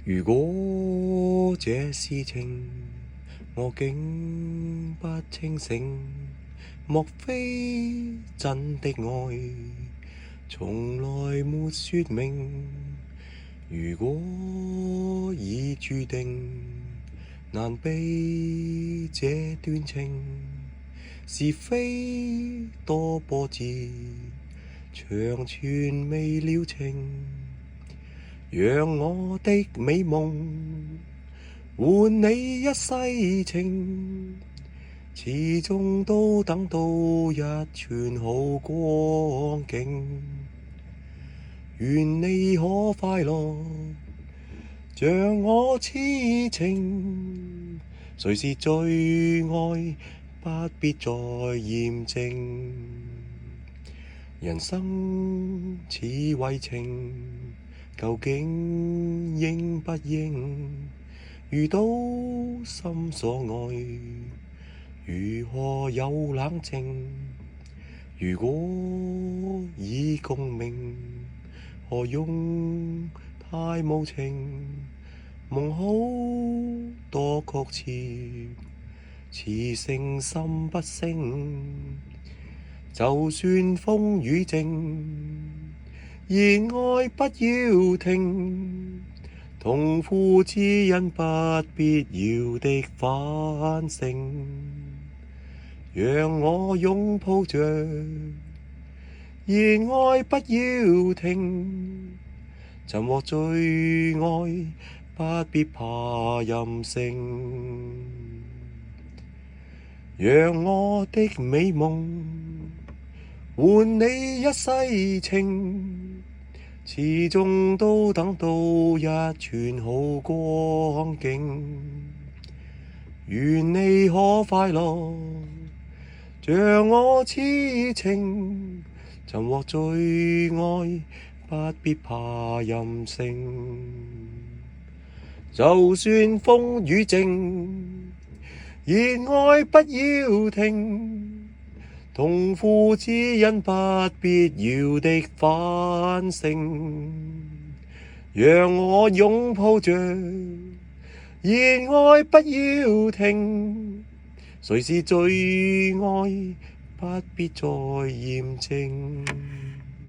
如果這是情，我竟不清醒，莫非真的愛從來沒說明？如果已注定難避這段情，是非多波折，長存未了情。讓我的美夢換你一世情，始終都等到一串好光景。願你可快樂，像我痴情。誰是最愛，不必再驗證。人生似為情，究竟應不應？遇到心所愛，如何有冷靜？如果已共鳴，何用太無情？夢好多曲折，詞成心不聲。就算風雨靜，熱愛不要停，痛苦只因不必要的反省。讓我擁抱着，熱愛不要停，尋獲最愛不必怕任性。讓我的美夢換你一世情，始終都等到一串好光景。願你可快樂，像我痴情。尋獲最愛不必怕任性。就算風雨靜，熱愛不要停，痛苦只因不必要的反省。讓我擁抱着，熱愛不要停，誰是最愛，不必再驗證。